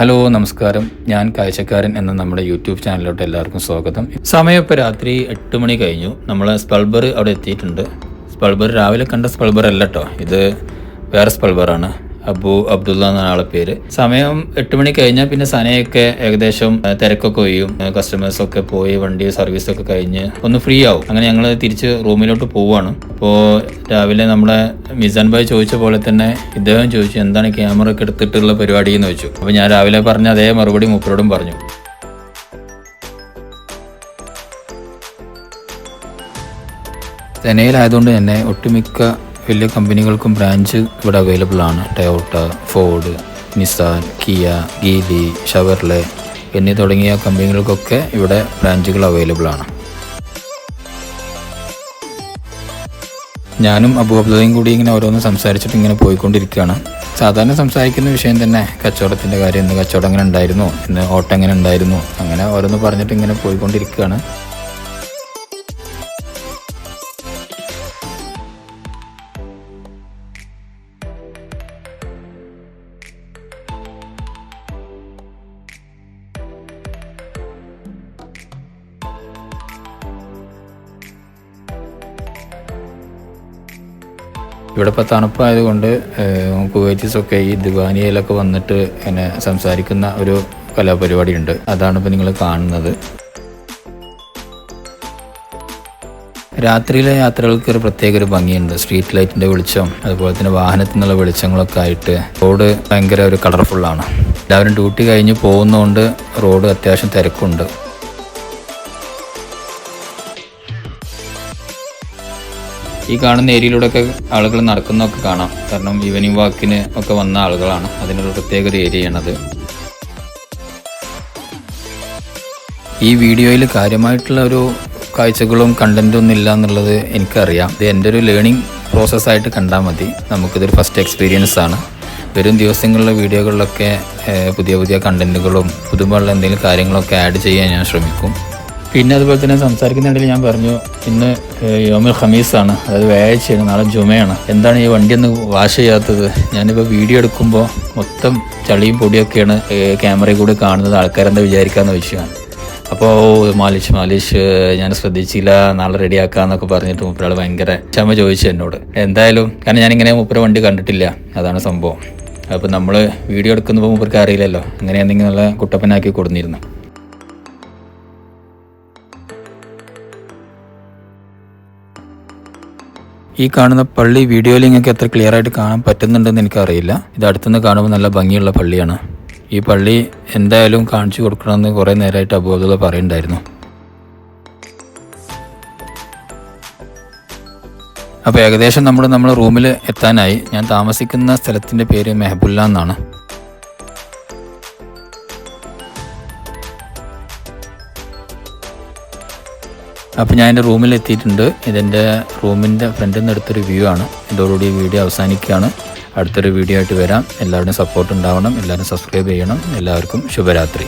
Hello നമസ്കാരം, ഞാൻ കാഴ്ചക്കാരൻ എന്ന നമ്മുടെ യൂട്യൂബ് ചാനലിലോട്ട് എല്ലാവർക്കും സ്വാഗതം. സമയം ഇപ്പോൾ രാത്രി 8 മണി കഴിഞ്ഞു. നമ്മൾ സ്പൾബർ അവിടെ എത്തിയിട്ടുണ്ട്. സ്പൾബർ രാവിലെ കണ്ട സ്പൾബർ അല്ല കേട്ടോ, ഇത് വേറെ സ്പൾബറാണ്. അബു അബ്ദുള്ള എന്നാണ് ആളെ പേര്. സമയം 8 മണി കഴിഞ്ഞാൽ പിന്നെ സനയൊക്കെ ഏകദേശം തിരക്കൊക്കെ ഒഴിയും. കസ്റ്റമേഴ്സൊക്കെ പോയി വണ്ടി സർവീസൊക്കെ കഴിഞ്ഞ് ഒന്ന് ഫ്രീ ആവും. അങ്ങനെ ഞങ്ങൾ തിരിച്ച് റൂമിലോട്ട് പോവുകയാണ്. അപ്പോൾ രാവിലെ നമ്മളെ മിസാൻ ഭായ് ചോദിച്ച പോലെ തന്നെ ഇദ്ദേഹം ചോദിച്ചു, എന്താണ് ക്യാമറ ഒക്കെ എടുത്തിട്ടുള്ള പരിപാടി എന്ന് ചോദിച്ചു. അപ്പോൾ ഞാൻ രാവിലെ പറഞ്ഞ അതേ മറുപടി മൂപ്പരോടും പറഞ്ഞു. സനയിലായതുകൊണ്ട് തന്നെ ഒട്ടുമിക്ക വലിയ കമ്പനികൾക്കും ബ്രാഞ്ച് ഇവിടെ അവൈലബിൾ ആണ്. Toyota, Ford, Nissan, Kia, Geely, Chevrolet എന്നീ തുടങ്ങിയ കമ്പനികൾക്കൊക്കെ ഇവിടെ ബ്രാഞ്ചുകൾ അവൈലബിൾ ആണ്. ഞാനും അബു അബ്ദുള്ളയും കൂടി ഇങ്ങനെ ഓരോന്ന് സംസാരിച്ചിട്ട് ഇങ്ങനെ പോയിക്കൊണ്ടിരിക്കുകയാണ്. സാധാരണ സംസാരിക്കുന്ന വിഷയം തന്നെ കച്ചവടത്തിൻ്റെ കാര്യം, ഇന്ന് കച്ചവടം എങ്ങനെ ഉണ്ടായിരുന്നു, ഇന്ന് ഓട്ടം എങ്ങനെ ഉണ്ടായിരുന്നു, അങ്ങനെ ഓരോന്ന് പറഞ്ഞിട്ട് ഇങ്ങനെ പോയിക്കൊണ്ടിരിക്കുകയാണ്. ഇവിടെ ഇപ്പോൾ തണുപ്പായതുകൊണ്ട് കുവൈറ്റീസൊക്കെ ഈ ദിവാനിയയിലൊക്കെ വന്നിട്ട് ഇങ്ങനെ സംസാരിക്കുന്ന ഒരു കലാപരിപാടി ഉണ്ട്. അതാണ് ഇപ്പോൾ നിങ്ങൾ കാണുന്നത്. രാത്രിയിലെ യാത്രകൾക്ക് ഒരു പ്രത്യേക ഒരു ഭംഗിയുണ്ട്. സ്ട്രീറ്റ് ലൈറ്റിൻ്റെ വെളിച്ചം, അതുപോലെ തന്നെ വാഹനത്തിൽ നിന്നുള്ള വെളിച്ചങ്ങളൊക്കെ ആയിട്ട് റോഡ് ഭയങ്കര ഒരു കളർഫുള്ളാണ്. എല്ലാവരും ഡ്യൂട്ടി കഴിഞ്ഞ് പോകുന്നതുകൊണ്ട് റോഡ് അത്യാവശ്യം തിരക്കുണ്ട്. ഈ കാണുന്ന ഏരിയയിലൂടെയൊക്കെ ആളുകൾ നടക്കുന്നതൊക്കെ കാണാം. കാരണം ഈവനിങ് വാക്കിന് ഒക്കെ വന്ന ആളുകളാണ്. അതിനൊരു പ്രത്യേക ഒരു ഏരിയയാണത്. ഈ വീഡിയോയിൽ കാര്യമായിട്ടുള്ള ഒരു കാഴ്ചകളും കണ്ടൻറ്റും ഒന്നും ഇല്ല എന്നുള്ളത് എനിക്കറിയാം. ഇത് എൻ്റെ ഒരു ലേണിംഗ് പ്രോസസ്സായിട്ട് കണ്ടാൽ മതി. നമുക്കിതൊരു ഫസ്റ്റ് എക്സ്പീരിയൻസ് ആണ്. വരും ദിവസങ്ങളിലെ വീഡിയോകളിലൊക്കെ പുതിയ പുതിയ കണ്ടൻറ്റുകളും പുതുമയുള്ള എന്തെങ്കിലും കാര്യങ്ങളൊക്കെ ആഡ് ചെയ്യാൻ ഞാൻ ശ്രമിക്കും. പിന്നെ അതുപോലെ തന്നെ സംസാരിക്കുന്നുണ്ടെങ്കിൽ ഞാൻ പറഞ്ഞു, ഇന്ന് യോമുൽ ഖമീസാണ്, അതായത് വ്യാഴാഴ്ചയാണ്, നാളെ ജുമയാണ്. എന്താണ് ഈ വണ്ടി ഒന്ന് വാഷ് ചെയ്യാത്തത്? ഞാനിപ്പോൾ വീഡിയോ എടുക്കുമ്പോൾ മൊത്തം ചളിയും പൊടിയൊക്കെയാണ് ക്യാമറയിൽ കൂടി കാണുന്നത്. ആൾക്കാരെന്താ വിചാരിക്കാമെന്ന് ചോദിച്ചാൽ, അപ്പോൾ മാലിഷ് ഞാൻ ശ്രദ്ധിച്ചില്ല, നാളെ റെഡിയാക്കാമെന്നൊക്കെ പറഞ്ഞിട്ട് മുപ്പരാൾ ഭയങ്കര ക്ഷമ ചോദിച്ചു എന്നോട്. എന്തായാലും കാരണം ഞാനിങ്ങനെ മുപ്പര വണ്ടി കണ്ടിട്ടില്ല, അതാണ് സംഭവം. അപ്പോൾ നമ്മൾ വീഡിയോ എടുക്കുമ്പോൾ മുപ്പർക്ക് അറിയില്ലല്ലോ, അങ്ങനെ എന്തെങ്കിലും നല്ല കുട്ടപ്പനാക്കി കൊടുത്തിരുന്നു. ഈ കാണുന്ന പള്ളി വീഡിയോയിൽ നിങ്ങൾക്ക് എത്ര ക്ലിയർ ആയിട്ട് കാണാൻ പറ്റുന്നുണ്ടെന്ന് എനിക്കറിയില്ല. ഇത് അടുത്തുനിന്ന് കാണുമ്പോൾ നല്ല ഭംഗിയുള്ള പള്ളിയാണ്. ഈ പള്ളി എന്തായാലും കാണിച്ചു കൊടുക്കണമെന്ന് കുറേ നേരമായിട്ട് അബു അബ്ദുള്ള പറയുന്നുണ്ടായിരുന്നു. അപ്പോൾ ഏകദേശം നമ്മൾ റൂമിൽ എത്താനായി. ഞാൻ താമസിക്കുന്ന സ്ഥലത്തിൻ്റെ പേര് മെഹബുല്ല എന്നാണ്. അപ്പോൾ ഞാൻ എൻ്റെ റൂമിൽ എത്തിയിട്ടുണ്ട്. ഇതെൻ്റെ റൂമിൻ്റെ ഫ്രണ്ടിൽ നിന്ന് എടുത്തൊരു വ്യൂ ആണ്. ഇതോടുകൂടി വീഡിയോ അവസാനിക്കുകയാണ്. അടുത്തൊരു വീഡിയോ ആയിട്ട് വരാം. എല്ലാവരുടെയും സപ്പോർട്ട് ഉണ്ടാവണം. എല്ലാവരും സബ്സ്ക്രൈബ് ചെയ്യണം. എല്ലാവർക്കും ശുഭരാത്രി.